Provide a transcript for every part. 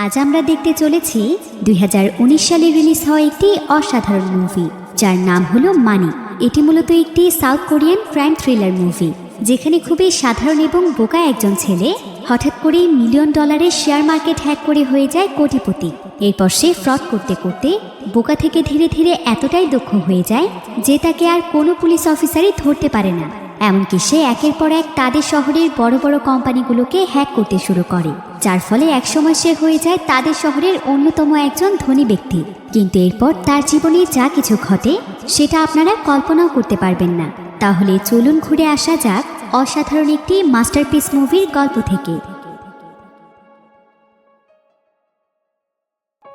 আজ আমরা দেখতে চলেছি 2019 সালে রিলিজ হওয়া একটি অসাধারণ মুভি, যার নাম হলো মানি। এটি মূলত একটি south Korean crime thriller movie, যেখানে খুবই সাধারণ এবং বোকা একজন ছেলে হঠাৎ করেই $মিলিয়ন শেয়ার মার্কেট হ্যাক করে হয়ে যায় কোটিপতি। এরপর সে ফ্রড করতে করতে বোকা থেকে ধীরে ধীরে এতটাই দক্ষ হয়ে যায় যে তাকে আর কোনো পুলিশ অফিসারই ধরতে পারে না। এমনকি সে একের পর এক তাদের শহরের বড় বড় কোম্পানিগুলোকে হ্যাক করতে শুরু করে, যার ফলে একসময় সে হয়ে যায় তাদের শহরের অন্যতম একজন ধনী ব্যক্তি। কিন্তু এরপর তার জীবনে যা কিছু ঘটে সেটা আপনারা কল্পনাও করতে পারবেন না। তাহলে চলুন ঘুরে আসা যাক অসাধারণ একটি মাস্টারপিস মুভির গল্প থেকে।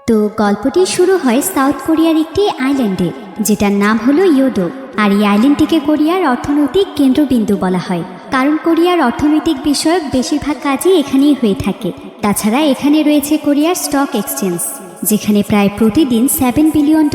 তো গল্পটি শুরু হয় সাউথ কোরিয়ার একটি আইল্যান্ডে, যেটার নাম হলো ইয়োডো। আর এই আইল্যান্ডটিকে কোরিয়ার অর্থনৈতিক কেন্দ্রবিন্দু বলা হয়, কারণ কোরিয়ার অর্থনৈতিক বিষয়ক বেশিরভাগ কাজই এখানেই হয়ে থাকে। তাছাড়া এখানে রয়েছে কোরিয়ার স্টক এক্সচেঞ্জ, যেখানে প্রায় প্রতিদিন $7 বিলিয়ন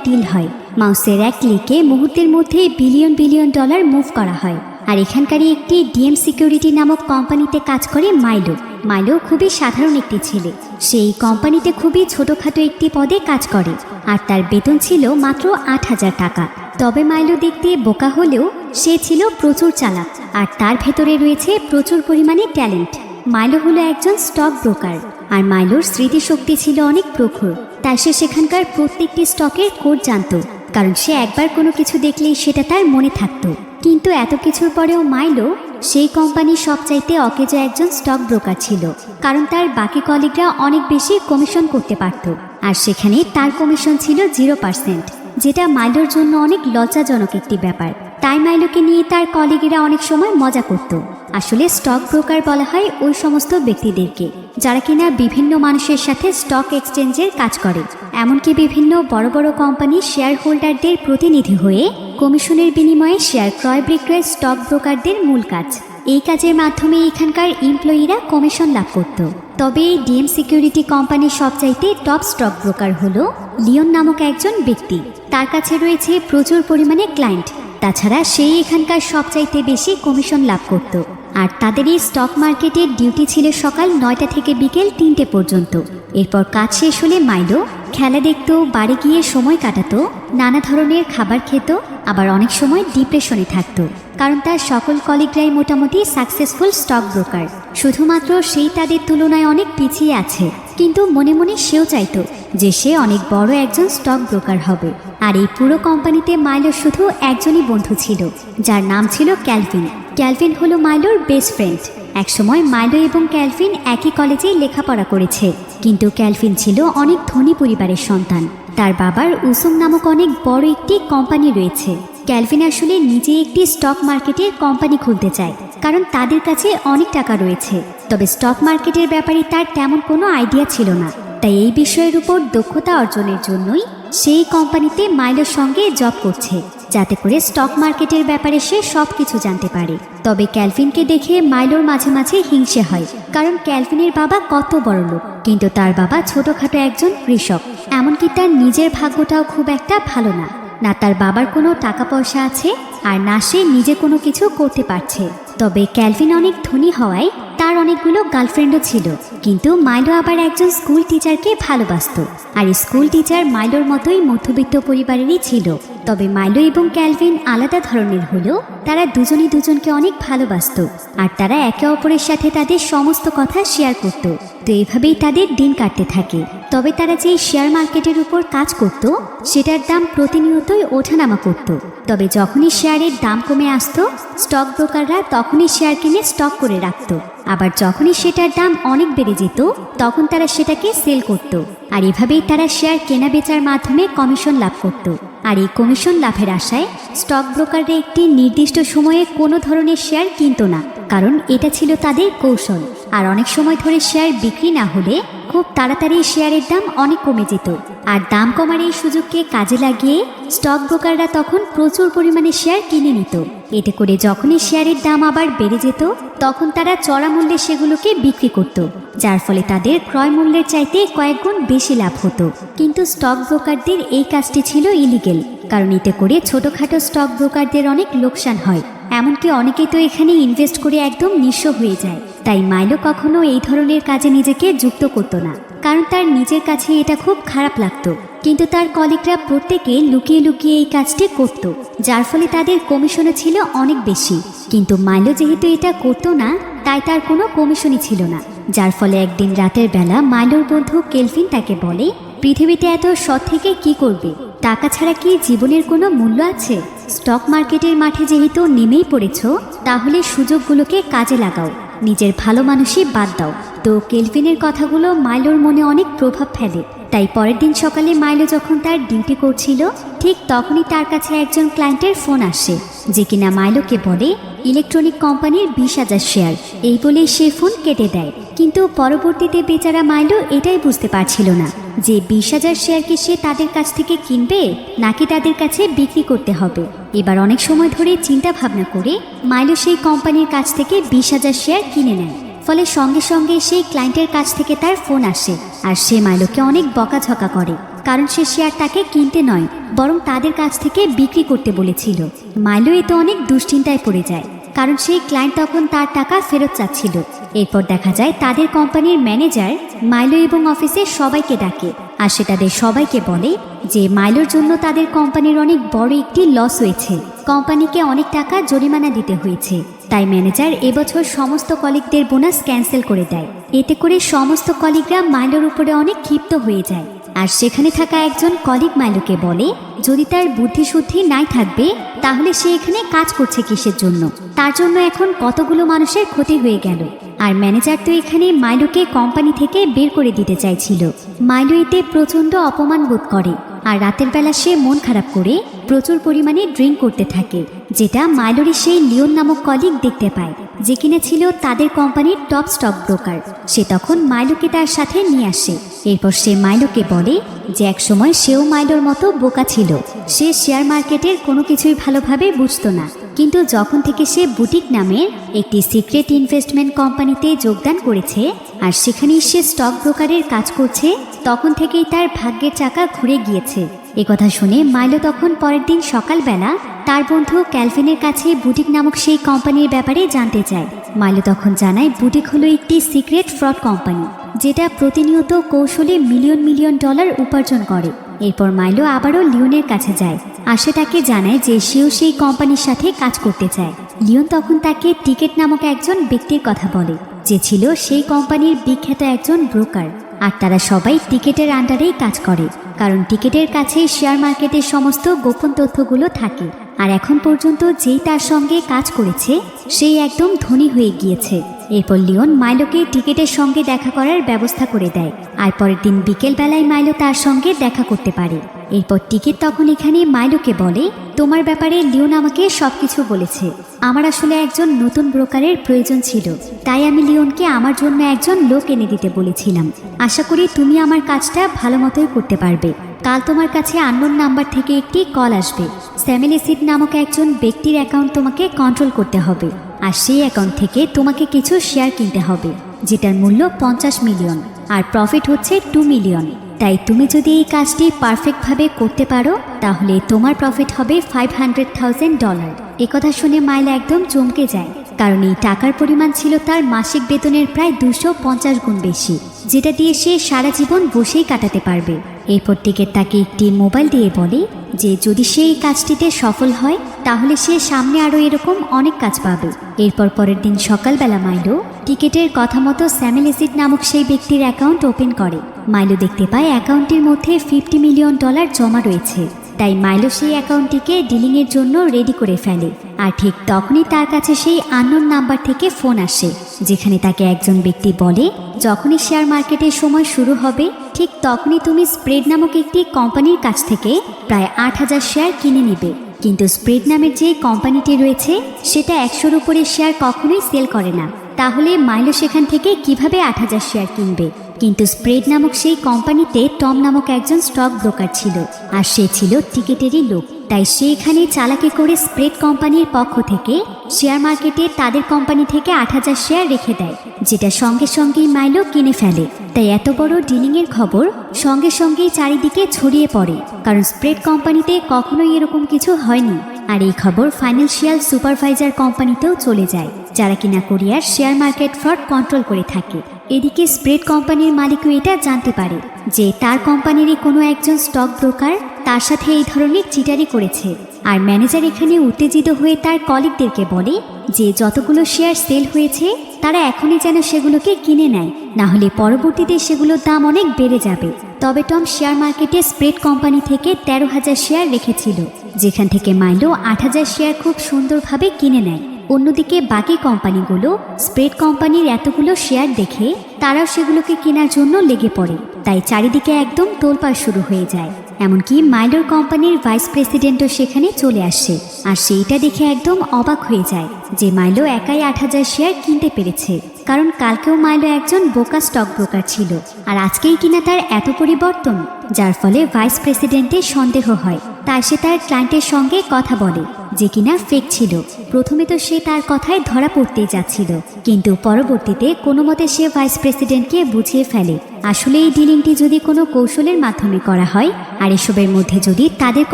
ডিল হয়। মাউসের এক ক্লিকে মুহূর্তের মধ্যে বিলিয়ন বিলিয়ন ডলার মুভ করা হয়। আর এখানকারই একটি ডিএম সিকিউরিটি নামক কোম্পানিতে কাজ করে মাইলো। মাইলো খুবই সাধারণ একটি ছেলে, সেই কোম্পানিতে খুবই ছোটোখাটো একটি পদে কাজ করে, আর তার বেতন ছিল মাত্র $8,000 তবে মাইলো দেখতে বোকা হলেও সে ছিল প্রচুর চালাক, আর তার ভেতরে রয়েছে প্রচুর পরিমাণে ট্যালেন্ট। মাইলো হলো একজন স্টক ব্রোকার, আর মাইলোর স্মৃতিশক্তি ছিল অনেক প্রখর, তাই সে সেখানকার প্রত্যেকটি স্টকের কোড জানত, কারণ সে একবার কোনো কিছু দেখলেই সেটা তার মনে থাকতো। কিন্তু এত কিছুর পরেও মাইলো সেই কোম্পানির সবচাইতে অকেজো একজন স্টক ব্রোকার ছিল, কারণ তার বাকি কলিগরা অনেক বেশি কমিশন করতে পারত, আর সেখানে তার কমিশন ছিল 0%, যেটা মাইলোর জন্য অনেক লজ্জাজনক একটি ব্যাপার। তাই মাইলোকে নিয়ে তার কলিগেরা অনেক সময় মজা করত। আসলে স্টক ব্রোকার বলা হয় ওই সমস্ত ব্যক্তিদেরকে যারা কিনা বিভিন্ন মানুষের সাথে স্টক এক্সচেঞ্জের কাজ করে, এমনকি বিভিন্ন বড় বড় কোম্পানির শেয়ার হোল্ডারদের প্রতিনিধি হয়ে কমিশনের বিনিময়ে শেয়ার ক্রয় বিক্রয় স্টক ব্রোকারদের মূল কাজ। এই কাজের মাধ্যমে এখানকার এমপ্লয়িরা কমিশন লাভ করত। তবে এই ডিএম সিকিউরিটি কোম্পানির সবচাইতে টপ স্টক ব্রোকার হলো লিওন নামক একজন ব্যক্তি। তার কাছে রয়েছে প্রচুর পরিমাণে ক্লায়েন্ট, তাছাড়া সেই এখানকার সবচাইতে বেশি কমিশন লাভ করত। আর তাদের এই স্টক মার্কেটের ডিউটি ছিল সকাল 9টা থেকে বিকেল 3টে পর্যন্ত। এরপর কাজ শেষ হলে মাইলো খেলা দেখতো, বাড়ি গিয়ে সময় কাটাতো, নানা ধরনের খাবার খেত, আবার অনেক সময় ডিপ্রেশনে থাকতো, কারণ তার সকল কলিগরাই মোটামুটি সাকসেসফুল স্টক ব্রোকার। শুধুমাত্র সেই তাদের তুলনায় অনেক পিছিয়ে আছে, কিন্তু মনে মনে সেও চাইতো যে সে অনেক বড় একজন স্টক ব্রোকার হবে। আর এই পুরো কোম্পানিতে মাইলোর শুধু একজনই বন্ধু ছিল, যার নাম ছিল ক্যালভিন। ক্যালভিন হলো মাইলোর বেস্ট ফ্রেন্ড। একসময় মাইলো এবং ক্যালভিন একই কলেজেই লেখাপড়া করেছে, কিন্তু ক্যালভিন ছিল অনেক ধনী পরিবারের সন্তান। তার বাবার উসুং নামক অনেক বড় একটি কোম্পানি রয়েছে। ক্যালভিন আসলে নিজে একটি স্টক মার্কেটের কোম্পানি খুলতে চায়, কারণ তাদের কাছে অনেক টাকা রয়েছে, তবে স্টক মার্কেটের ব্যাপারে তার তেমন কোনো আইডিয়া ছিল না। তাই এই বিষয়ের উপর দক্ষতা অর্জনের জন্যই সেই কোম্পানিতে মাইলোর সঙ্গে জব করছে, যাতে করে স্টক মার্কেটের ব্যাপারে সে সব কিছু জানতে পারে। তবে ক্যালভিনকে দেখে মাইলোর মাঝে মাঝে হিংসে হয়, কারণ ক্যালভিনের বাবা কত বড় লোক, কিন্তু তার বাবা ছোটোখাটো একজন কৃষক। এমনকি তার নিজের ভাগ্যটাও খুব একটা ভালো না, না তার বাবার কোনো টাকা পয়সা আছে, আর না সে নিজে কোনো কিছু করতে পারছে। তবে ক্যালভিন অনেক ধনী হওয়ায় তার অনেকগুলো গার্লফ্রেন্ডও ছিল, কিন্তু মাইলো আবার একজন স্কুল টিচারকে ভালোবাসত। আর স্কুল টিচার মাইলোর মতোই মধ্যবিত্ত পরিবারেরই ছিল। তবে মাইলো এবং ক্যালভিন আলাদা ধরনের হলেও তারা দুজনই দুজনকে অনেক ভালোবাসত, আর তারা একে অপরের সাথে তাদের সমস্ত কথা শেয়ার করত। তো এইভাবেই তাদের দিন কাটতে থাকে। তবে তারা যেই শেয়ার মার্কেটের উপর কাজ করত সেটার দাম প্রতিনিয়তই ওঠানামা করত। তবে যখনই শেয়ারের দাম কমে আসতো, স্টক ব্রোকাররা তখনই শেয়ার কিনে স্টক করে রাখত। আবার যখনই সেটার দাম অনেক বেড়ে যেত, তখন তারা সেটাকে সেল করত। আর এভাবেই তারা শেয়ার কেনা বেচার মাধ্যমে কমিশন লাভ করত। আর এই কমিশন লাভের আশায় স্টক ব্রোকাররা একটি নির্দিষ্ট সময়ে কোনো ধরনের শেয়ার কিনত না, কারণ এটা ছিল তাদের কৌশল। আর অনেক সময় ধরে শেয়ার বিক্রি না হলে খুব তাড়াতাড়ি শেয়ারের দাম অনেক কমে যেত। আর দাম কমার এই সুযোগকে কাজে লাগিয়ে স্টক ব্রোকাররা তখন প্রচুর পরিমাণে শেয়ার কিনে নিত। এতে করে যখনই শেয়ারের দাম আবার বেড়ে যেত, তখন তারা চড়া মূল্যে সেগুলোকে বিক্রি করত, যার ফলে তাদের ক্রয় মূল্যের চাইতে কয়েক গুণ বেশি লাভ হতো। কিন্তু স্টক ব্রোকারদের এই কাজটি ছিল ইলিগেল, কারণ এতে করে ছোটোখাটো স্টক ব্রোকারদের অনেক লোকসান হয়। এমনকি অনেকেই তো এখানে ইনভেস্ট করে একদম নিঃস্ব হয়ে যায়। তাই মাইলো কখনো এই ধরনের কাজে নিজেকে যুক্ত করতো না, কারণ তার নিজের কাছে এটা খুব খারাপ লাগতো। কিন্তু তার কলিগরা প্রত্যেকে লুকিয়ে লুকিয়ে এই কাজটি করত, যার ফলে তাদের কমিশনও ছিল অনেক বেশি। কিন্তু মাইলো যেহেতু এটা করতো না, তাই তার কোনো কমিশনই ছিল না। যার ফলে একদিন রাতের বেলা মাইলোর বন্ধু কেলভিন তাকে বলে, পৃথিবীতে এত সৎ থেকে কি করবে? টাকা ছাড়া কি জীবনের কোনো মূল্য আছে? স্টক মার্কেটের মাঠে যেহেতু নেমেই পড়েছ, তাহলে সুযোগগুলোকে কাজে লাগাও, নিজের ভালো মানুষই বাদ দাও। তো কেলভিনের কথাগুলো মাইলোর মনে অনেক প্রভাব ফেলে। তাই পরের দিন সকালে মাইলো যখন তার ডিউটি করছিল, ঠিক তখনই তার কাছে একজন ক্লায়েন্টের ফোন আসে, যে কিনা মাইলোকে বলে ইলেকট্রনিক কোম্পানির 20,000 শেয়ার। এই বলেই সে ফোন কেটে দেয়। কিন্তু পরবর্তীতে বেচারা মাইলো এটাই বুঝতে পারছিল না যে 20,000 শেয়ার কি সে তাদের কাছ থেকে কিনবে নাকি তাদের কাছে বিক্রি করতে হবে। এবার অনেক সময় ধরে চিন্তা ভাবনা করে মাইলো সেই কোম্পানির কাছ থেকে 20,000 শেয়ার কিনে নেয়। ফলে সঙ্গে সঙ্গে সেই ক্লায়েন্টের কাছ থেকে তার ফোন আসে, আর সে মাইলোকে অনেক বকাঝকা করে, কারণ সে শেয়ার তাকে কিনতে নয়, বরং তাদের কাছ থেকে বিক্রি করতে বলেছিল। মাইলো এতে অনেক দুশ্চিন্তায় পড়ে যায়, কারণ সেই ক্লায়েন্ট তখন তার টাকা ফেরত চাচ্ছিল। এরপর দেখা যায় তাদের কোম্পানির ম্যানেজার মাইলো এবং অফিসের সবাইকে ডাকে, আর সে তাদের সবাইকে বলে যে মাইলোর জন্য তাদের কোম্পানির অনেক বড় একটি লস হয়েছে, কোম্পানিকে অনেক টাকা জরিমানা দিতে হয়েছে। তাই ম্যানেজার এবছর সমস্ত কলিগদের বোনাস ক্যান্সেল করে দেয়। এতে করে সমস্ত কলিগরা মাইলোর উপরে অনেক ক্ষিপ্ত হয়ে যায়। আর সেখানে থাকা একজন কলিগ মাইলোকে বলে, যদি তার বুদ্ধিশুদ্ধি নাই থাকবে তাহলে সে এখানে কাজ করছে কিসের জন্য? তার জন্য এখন কতগুলো মানুষের ক্ষতি হয়ে গেল। আর ম্যানেজার তো এখানে মাইলোকে কোম্পানি থেকে বের করে দিতে চাইছিল। মাইলো এতে প্রচণ্ড অপমান বোধ করে, আর রাতের বেলা সে মন খারাপ করে প্রচুর পরিমাণে ড্রিঙ্ক করতে থাকে, যেটা মাইলোরই সেই লিওন নামক কলিগ দেখতে পায়, যে কিনা ছিল তাদের কোম্পানির টপ স্টক ব্রোকার। সে তখন মাইলোকে তার সাথে নিয়ে আসে। এরপর সে মাইলোকে বলে যে একসময় সেও মাইলোর মতো বোকা ছিল। সে শেয়ার মার্কেটের কোনো কিছুই ভালোভাবে বুঝতো না, কিন্তু যখন থেকে সে বুটিক নামের একটি সিক্রেট ইনভেস্টমেন্ট কোম্পানিতে যোগদান করেছে আর সেখানেই সে স্টক ব্রোকারের কাজ করছে, তখন থেকেই তার ভাগ্যের চাকা ঘুরে গিয়েছে। একথা শুনে মাইলো তখন পরের দিন সকালবেলা তার বন্ধু ক্যালভিনের কাছে বুটিক নামক সেই কোম্পানির ব্যাপারে জানতে চায়। মাইলো তখন জানায় বুটিক হলো একটি সিক্রেট ফ্রড কোম্পানি, যেটা প্রতিনিয়ত কৌশলে মিলিয়ন মিলিয়ন ডলার উপার্জন করে। এরপর মাইলো আবারও লিওনের কাছে যায়, আর সে তাকে জানায় যে সেও সেই কোম্পানির সাথে কাজ করতে চায়। লিওন তখন তাকে টিকেট নামক একজন ব্যক্তির কথা বলে, যে ছিল সেই কোম্পানির বিখ্যাত একজন ব্রোকার। আর তারা সবাই টিকেটের আন্ডারেই কাজ করে, কারণ টিকেটের কাছে শেয়ার মার্কেটের সমস্ত গোপন তথ্যগুলো থাকে। আর এখন পর্যন্ত যেই তার সঙ্গে কাজ করেছে সেই একদম ধনী হয়ে গিয়েছে। এরপর লিওন মাইলোকে টিকেটের সঙ্গে দেখা করার ব্যবস্থা করে দেয়, আর পরের দিন বিকেলবেলায় মাইলো তার সঙ্গে দেখা করতে পারে। এরপর টিকেট তখন এখানে মাইলোকে বলে, তোমার ব্যাপারে লিওন আমাকে সবকিছু বলেছে। আমার আসলে একজন নতুন ব্রোকারের প্রয়োজন ছিল, তাই আমি লিওনকে আমার জন্য একজন লোক এনে দিতে বলেছিলাম। আশা করি তুমি আমার কাজটা ভালো মতোই করতে পারবে। কাল তোমার কাছে আননোন নাম্বার থেকে একটি কল আসবে। স্যামেল এসিড নামক একজন ব্যক্তির অ্যাকাউন্ট তোমাকে কন্ট্রোল করতে হবে, আর সেই অ্যাকাউন্ট থেকে তোমাকে কিছু শেয়ার কিনতে হবে, যেটার মূল্য 50 মিলিয়ন আর প্রফিট হচ্ছে 2 মিলিয়ন। তাই তুমি যদি এই কাজটি পারফেক্টভাবে করতে পারো তাহলে তোমার প্রফিট হবে $500,000। একথা শুনে মাইলা একদম চমকে যায়, কারণ এই টাকার পরিমাণ ছিল তার মাসিক বেতনের প্রায় 250 গুণ বেশি, যেটা দিয়ে সে সারা জীবন বসেই কাটাতে পারবে। এরপর টিকেট তাকে একটি মোবাইল দিয়ে বলে যে যদি সে এই কাজটিতে সফল হয় তাহলে সে সামনে আরও এরকম অনেক কাজ পাবে। এরপর পরের দিন সকালবেলা মাইলো টিকেটের কথা মতো স্যামেল এসিড নামক সেই ব্যক্তির অ্যাকাউন্ট ওপেন করে। মাইলো দেখতে পায় অ্যাকাউন্টের মধ্যে $50 মিলিয়ন জমা রয়েছে। তাই মাইলো সেই অ্যাকাউন্টটিকে ডিলিংয়ের জন্য রেডি করে ফেলে। আর ঠিক তখনই তার কাছে সেই আননোন নাম্বার থেকে ফোন আসে, যেখানে তাকে একজন ব্যক্তি বলে, যখনই শেয়ার মার্কেটের সময় শুরু হবে ঠিক তখনই তুমি স্প্রেড নামক একটি কোম্পানির কাছ থেকে প্রায় 8,000 শেয়ার কিনে নিবে। কিন্তু স্প্রেড নামের যে কোম্পানিটি রয়েছে সেটা 100-র উপরে শেয়ার কখনোই সেল করে না। তাহলে মাইলো সেখান থেকে কিভাবে 8,000 শেয়ার কিনবে? কিন্তু স্প্রেড নামক সেই কোম্পানিতে টম নামক একজন স্টক ব্রোকার ছিল, আর সে ছিল টিকেটেরই লোক। তাই সে এখানে চালাকি করে স্প্রেড কোম্পানির পক্ষ থেকে শেয়ার মার্কেটে তাদের কোম্পানি থেকে 8,000 শেয়ার রেখে দেয়, যেটা সঙ্গে সঙ্গেই মাইলো কিনে ফেলে। তাই এত বড় ডিলিংয়ের খবর সঙ্গে সঙ্গেই চারিদিকে ছড়িয়ে পড়ে, কারণ স্প্রেড কোম্পানিতে কখনোই এরকম কিছু হয়নি। আর এই খবর ফাইন্যান্সিয়াল সুপারভাইজার কোম্পানিতেও চলে যায়, যারা কিনা কোরিয়ার শেয়ার মার্কেট ফ্রড কন্ট্রোল করে থাকে। এদিকে স্প্রেড কোম্পানির মালিকও এটা জানতে পারে যে তার কোম্পানিরই কোনো একজন স্টক ব্রোকার তার সাথে এই ধরনের চিটারি করেছে। আর ম্যানেজার এখানে উত্তেজিত হয়ে তার কলিগদেরকে বলে যে যতগুলো শেয়ার সেল হয়েছে তারা এখনই যেন সেগুলোকে কিনে নেয়, না হলে পরবর্তীতে সেগুলোর দাম অনেক বেড়ে যাবে। তবে টম শেয়ার মার্কেটে স্প্রেড কোম্পানি থেকে 13,000 শেয়ার রেখেছিল, যেখান থেকে মাইলো 8,000 শেয়ার খুব সুন্দরভাবে কিনে নেয়। অন্যদিকে বাকি কোম্পানিগুলো স্প্রেড কোম্পানির এতগুলো শেয়ার দেখে তারাও সেগুলোকে কেনার জন্য লেগে পড়ে। তাই চারিদিকে একদম তোলপাড় শুরু হয়ে যায়। এমনকি মাইলোর কোম্পানির ভাইস প্রেসিডেন্টও সেখানে চলে আসে, আর সেইটা দেখে একদম অবাক হয়ে যায় যে মাইলো একাই 8,000 শেয়ার কিনতে পেরেছে। কারণ কালকেও মাইলো একজন বোকা স্টক ব্রোকার ছিল, আর আজকেই কিনা তার এত পরিবর্তন, যার ফলে ভাইস প্রেসিডেন্টের সন্দেহ হয়। তাই সে তার ক্লায়েন্টের সঙ্গে কথা বলে যে কিনা ফেক ছিল। প্রথমে তো সে তার কথায় ধরা পড়তেই যাচ্ছিল, কিন্তু পরবর্তীতে কোনো মতে সে ভাইস প্রেসিডেন্টকে বুঝিয়ে ফেলে আসলে এই ডিলিংটি যদি কোনো কৌশলের মাধ্যমে করা হয় আর এসবের মধ্যে যদি তাদের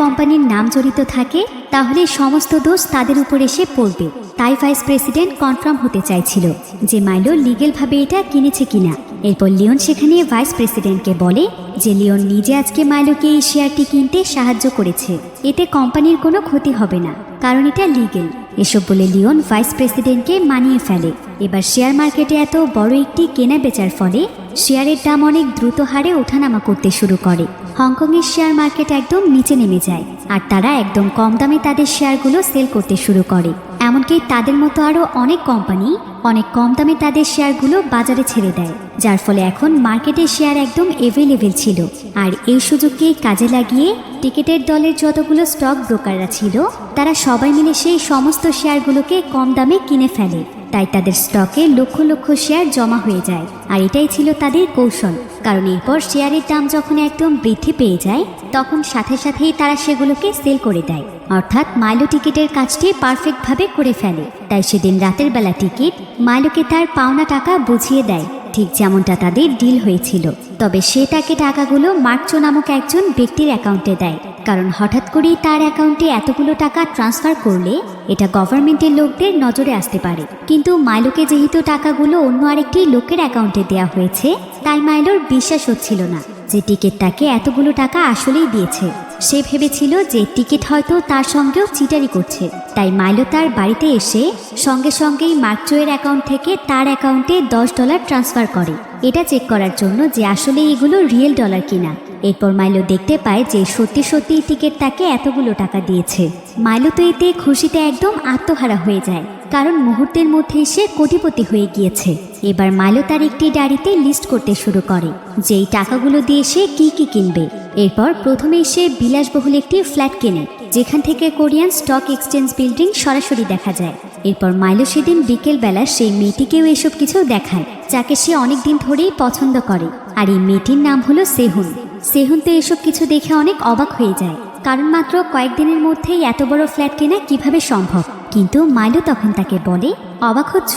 কোম্পানির নাম জড়িত থাকে তাহলে সমস্ত দোষ তাদের উপর এসে পড়বে। তাই ভাইস প্রেসিডেন্ট কনফার্ম হতে চাইছিল যে মাইলো লিগেলভাবে এটা কিনেছে কিনা। এরপর লিওন সেখানে ভাইস প্রেসিডেন্টকে বলে যে লিওন নিজে আজকে মাইলোকে এই শেয়ারটি কিনতে সাহায্য করেছে, এতে কোম্পানির কোনো ক্ষতি হবে না, কারণ এটা লিগেল। এসব বলে লিওন ভাইস প্রেসিডেন্টকে মানিয়ে ফেলে। এবার শেয়ার মার্কেটে এত বড় একটি কেনা বেচার ফলে শেয়ারের দাম অনেক দ্রুত হারে ওঠানামা করতে শুরু করে। হংকংয়ের শেয়ার মার্কেট একদম নিচে নেমে যায়, আর তারা একদম কম দামে তাদের শেয়ারগুলো সেল করতে শুরু করে। এমনকি তাদের মতো আরও অনেক কোম্পানি অনেক কম দামে তাদের শেয়ারগুলো বাজারে ছেড়ে দেয়, যার ফলে এখন মার্কেটে শেয়ার একদম অ্যাভেলেবেল ছিল। আর এই সুযোগকেই কাজে লাগিয়ে টিকেটের দলের যতগুলো স্টক ব্রোকাররা ছিল তারা সবাই মিলে সেই সমস্ত শেয়ারগুলোকে কম দামে কিনে ফেলে। তাই তাদের স্টকে লক্ষ লক্ষ শেয়ার জমা হয়ে যায়, আর এটাই ছিল তাদের কৌশল। কারণ এরপর শেয়ারের দাম যখন একদম বৃদ্ধি পেয়ে যায় তখন সাথে সাথেই তারা সেগুলোকে সেল করে দেয়, অর্থাৎ মাইলো টিকিটের কাজটি পারফেক্টভাবে করে ফেলে। তাই সেদিন রাতের বেলা টিকিট মাইলোকে তার পাওনা টাকা বুঝিয়ে দেয়, ঠিক যেমনটা তাদের ডিল হয়েছিল। তবে সে তাকে টাকাগুলো মার্কচো নামক একজন ব্যক্তির অ্যাকাউন্টে দেয়, কারণ হঠাৎ করেই তার অ্যাকাউন্টে এতগুলো টাকা ট্রান্সফার করলে এটা গভর্নমেন্টের লোকদের নজরে আসতে পারে। কিন্তু মাইলোকে যেহেতু টাকাগুলো অন্য আরেকটি লোকের অ্যাকাউন্টে দেওয়া হয়েছে তাই মাইলোর বিশ্বাস হচ্ছিল না যে টিকিট তাকে এতগুলো টাকা আসলেই দিয়েছে। সে ভেবেছিল যে টিকিট হয়তো তার সঙ্গেও চিটারি করছে। তাই মাইলো তার বাড়িতে এসে সঙ্গে সঙ্গেই মার্কচোয়ের অ্যাকাউন্ট থেকে তার অ্যাকাউন্টে $10 ট্রান্সফার করে, এটা চেক করার জন্য যে আসলে এগুলো রিয়েল ডলার কিনা। এরপর মাইলো দেখতে পায় যে সত্যি সত্যি টিকিট তাকে এতগুলো টাকা দিয়েছে। মাইলো তো এতে খুশিতে একদম আত্মহারা হয়ে যায়, কারণ মুহূর্তের মধ্যেই সে কোটিপতি হয়ে গিয়েছে। এবার মাইলো তার একটি ডায়েরিতে লিস্ট করতে শুরু করে যে এই টাকাগুলো দিয়ে সে কি কি কিনবে। এরপর প্রথমেই সে বিলাসবহুল একটি ফ্ল্যাট কেনে, যেখান থেকে কোরিয়ান স্টক এক্সচেঞ্জ বিল্ডিং সরাসরি দেখা যায়। এরপর মাইলো সেদিন বিকেলবেলা সেই মেয়েটিকেও এসব কিছু দেখায় যাকে সে অনেক দিন ধরেই পছন্দ করে, আর এই মেয়েটির নাম হলো সেহুন। সেহুন তো এসব কিছু দেখে অনেক অবাক হয়ে যায়, কারণ মাত্র কয়েকদিনের মধ্যেই এত বড় ফ্ল্যাট কেনা কিভাবে সম্ভব। কিন্তু মাইলো তখন তাকে বলে, অবাক হচ্ছ?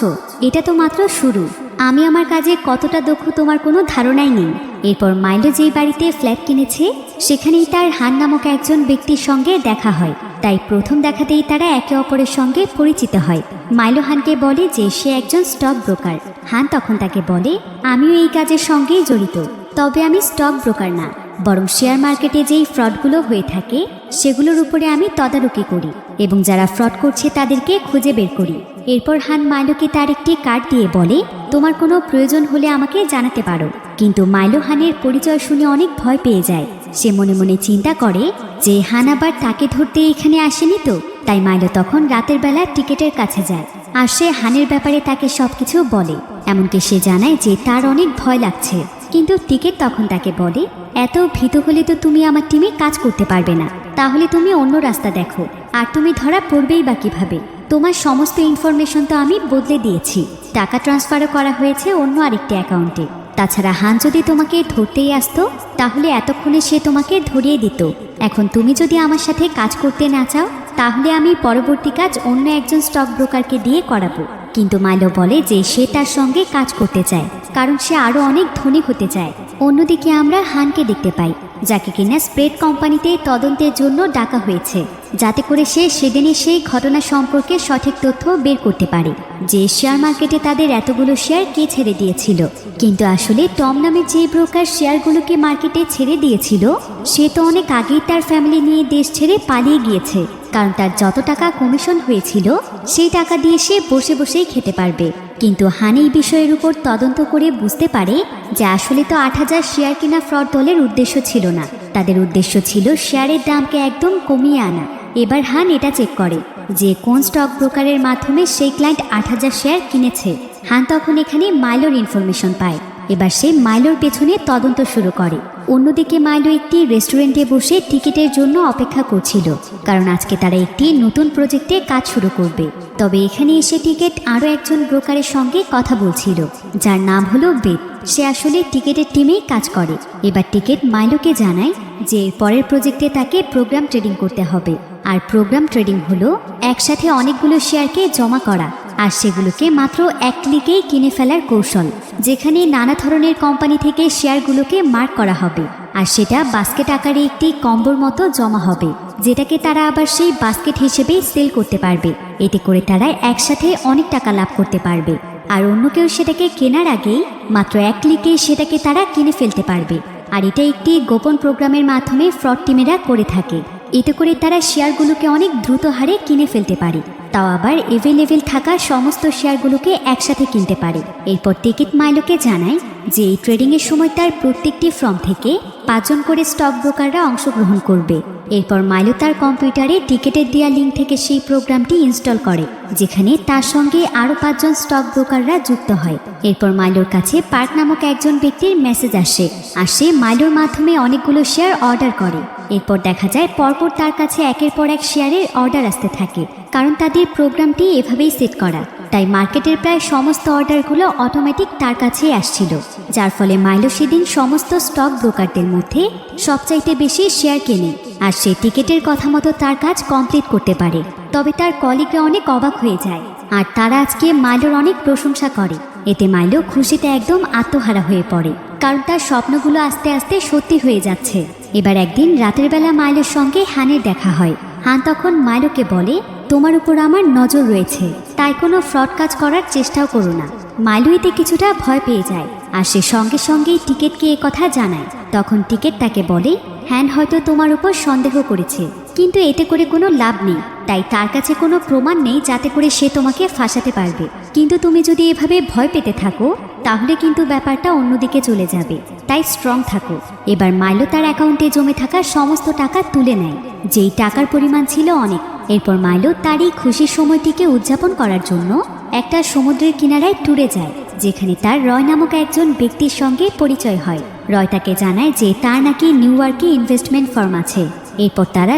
এটা তো মাত্র শুরু, আমি আমার কাজে কতটা দক্ষ তোমার কোনো ধারণাই নেই। এরপর মাইলো যেই বাড়িতে ফ্ল্যাট কিনেছে সেখানেই তার হান নামক একজন ব্যক্তির সঙ্গে দেখা হয়। তাই প্রথম দেখাতেই তারা একে অপরের সঙ্গে পরিচিত হয়। মাইলো হানকে বলে যে সে একজন স্টক ব্রোকার। হান তখন তাকে বলে, আমিও এই কাজের সঙ্গেই জড়িত, তবে আমি স্টক ব্রোকার না, বরং শেয়ার মার্কেটে যেই ফ্রডগুলো হয়ে থাকে সেগুলোর উপরে আমি তদারকি করি এবং যারা ফ্রড করছে তাদেরকে খুঁজে বের করি। এরপর হান মাইলোকে তার একটি কার্ড দিয়ে বলে, তোমার কোনো প্রয়োজন হলে আমাকে জানাতে পারো। কিন্তু মাইলো হানের পরিচয় শুনে অনেক ভয় পেয়ে যায়। সে মনে মনে চিন্তা করে যে হান আবার তাকে ধরতে এখানে আসেনি তো। তাই মাইলো তখন রাতের বেলা টিকেটের কাছে যায়, আর সে হানের ব্যাপারে তাকে সবকিছু বলে। এমনকি সে জানায় যে তার অনেক ভয় লাগছে। কিন্তু টিকেট তখন তাকে বলে, এত ভীত হলে তো তুমি আমার টিমে কাজ করতে পারবে না, তাহলে তুমি অন্য রাস্তা দেখো, আর তুমি ধরা পড়বেই বা কিভাবে? তোমার সমস্ত ইনফরমেশন তো আমি বদলে দিয়েছি, টাকা ট্রান্সফারও করা হয়েছে অন্য আরেকটি অ্যাকাউন্টে। তাছাড়া হান যদি তোমাকে ধরতেই আসতো তাহলে এতক্ষণে সে তোমাকে ধরিয়ে দিত। এখন তুমি যদি আমার সাথে কাজ করতে না চাও তাহলে আমি পরবর্তী কাজ অন্য একজন স্টক ব্রোকারকে দিয়ে করাবো। কিন্তু মাইলো বলে যে সে তার সঙ্গে কাজ করতে চায়, কারণ সে আরও অনেক ধনী হতে চায়। অন্যদিকে আমরা হানকে দেখতে পাই। যাকে কিনা স্প্রেড কোম্পানিতে তদন্তের জন্য ডাকা হয়েছে, যাতে করে সে সেদিনে সেই ঘটনা সম্পর্কে সঠিক তথ্য বের করতে পারে যে শেয়ার মার্কেটে তাদের এতগুলো শেয়ার কে ছেড়ে দিয়েছিল। কিন্তু আসলে টম নামের যে ব্রোকার শেয়ারগুলোকে মার্কেটে ছেড়ে দিয়েছিল, সে তো অনেক আগেই তার ফ্যামিলি নিয়ে দেশ ছেড়ে পালিয়ে গিয়েছে, কারণ তার যত টাকা কমিশন হয়েছিল সেই টাকা দিয়ে সে বসে বসেই খেতে পারবে। কিন্তু হানি এই বিষয়ের উপর তদন্ত করে বুঝতে পারে যে আসলে তো 8,000 শেয়ার কেনা ফ্রড দলের উদ্দেশ্য ছিল না, তাদের উদ্দেশ্য ছিল শেয়ারের দামকে একদম কমিয়ে আনা। এবার হান এটা চেক করে যে কোন স্টক ব্রোকারের মাধ্যমে সেই ক্লায়েন্ট 8,000 শেয়ার কিনেছে। হান তখন এখানে মাইলোর ইনফরমেশন পায়। এবার সে মাইলোর পেছনে তদন্ত শুরু করে। অন্যদিকে মাইলো একটি রেস্টুরেন্টে বসে টিকিটের জন্য অপেক্ষা করছিল, কারণ আজকে তারা একটি নতুন প্রজেক্টে কাজ শুরু করবে। তবে এখানে এসে টিকিট আরও একজন ব্রোকারের সঙ্গে কথা বলছিল, যার নাম হলো বেদ। সে আসলে টিকিটের টিমেই কাজ করে। এবার টিকিট মাইলোকে জানায় যে পরের প্রজেক্টে তাকে প্রোগ্রাম ট্রেডিং করতে হবে। আর প্রোগ্রাম ট্রেডিং হলো একসাথে অনেকগুলো শেয়ারকে জমা করা আর সেগুলোকে মাত্র এক ক্লিকেই কিনে ফেলার কৌশল, যেখানে নানা ধরনের কোম্পানি থেকে শেয়ারগুলোকে মার্ক করা হবে আর সেটা বাস্কেট আকারে একটি কম্বোর মতো জমা হবে, যেটাকে তারা আবার সেই বাস্কেট হিসেবে সেল করতে পারবে। এতে করে তারা একসাথে অনেক টাকা লাভ করতে পারবে আর অন্য কেউ সেটাকে কেনার আগেই মাত্র এক ক্লিকেই সেটাকে তারা কিনে ফেলতে পারবে। আর এটা একটি গোপন প্রোগ্রামের মাধ্যমে ফ্রড টিমেরা করে থাকে। এতে করে তারা শেয়ারগুলোকে অনেক দ্রুত হারে কিনে ফেলতে পারে, তাও আবার এভেলেবেল থাকা সমস্ত শেয়ারগুলোকে একসাথে কিনতে পারে। এরপর টিকিট মাইলোকে জানায় যে এই ট্রেডিংয়ের সময় তার প্রত্যেকটি ফার্ম থেকে 5 জন করে স্টক ব্রোকাররা অংশগ্রহণ করবে। এরপর মাইলো তার কম্পিউটারে টিকিটের দেওয়া লিঙ্ক থেকে সেই প্রোগ্রামটি ইনস্টল করে, যেখানে তার সঙ্গে আরও 5 জন স্টক ব্রোকাররা যুক্ত হয়। এরপর মাইলোর কাছে পার্ক নামক একজন ব্যক্তির মেসেজ আসে আর সে মাইলোর মাধ্যমে অনেকগুলো শেয়ার অর্ডার করে। এরপর দেখা যায় পরপর তার কাছে একের পর এক শেয়ারের অর্ডার আসতে থাকে, কারণ তাদের প্রোগ্রামটি এভাবেই সেট করা। তাই মার্কেটের প্রায় সমস্ত অর্ডারগুলো অটোমেটিক তার কাছেই আসছিল, যার ফলে মাইলো সেদিন সমস্ত স্টক ব্রোকারদের মধ্যে সবচাইতে বেশি শেয়ার কেনে আর সে টিকিটের কথা মতো তার কাজ কমপ্লিট করতে পারে। তবে তার কলিগরা অনেক অবাক হয়ে যায় আর তারা আজকে মাইলোর অনেক প্রশংসা করে। এতে মাইলো খুশিতে একদম আত্মহারা হয়ে পড়ে, কারণ তার স্বপ্নগুলো আস্তে আস্তে সত্যি হয়ে যাচ্ছে। এবার একদিন রাতের বেলা মাইলোর সঙ্গে হানের দেখা হয়। হান তখন মাইলোকে বলে, তোমার উপর আমার নজর রয়েছে, তাই কোনো ফ্রড কাজ করার চেষ্টাও করো না। মাইলো এতে কিছুটা ভয় পেয়ে যায় আর সে সঙ্গে সঙ্গেই টিকিটকে এ কথা জানায়। তখন টিকিট তাকে বলে, হ্যান হয়তো তোমার উপর সন্দেহ করেছে, কিন্তু এতে করে কোনো লাভ নেই। তাই তার কাছে কোনো প্রমাণ নেই যাতে করে সে তোমাকে ফাঁসাতে পারবে। কিন্তু তুমি যদি এভাবে ভয় পেতে থাকো তাহলে কিন্তু ব্যাপারটা অন্যদিকে চলে যাবে, তাই স্ট্রং থাকো। এবার মাইলো তার অ্যাকাউন্টে জমে থাকা সমস্ত টাকা তুলে নেয়, যেই টাকার পরিমাণ ছিল অনেক। এরপর মাইলো তার এই খুশির সময়টিকে উদযাপন করার জন্য একটা সমুদ্রের কিনারায় ট্যুরে যায়, যেখানে তার রয় নামক একজন ব্যক্তির সঙ্গে পরিচয় হয়। রয় তাকে জানায় যে তার নাকি নিউ ইয়র্কে ইনভেস্টমেন্ট ফার্ম আছে। এরপর তারা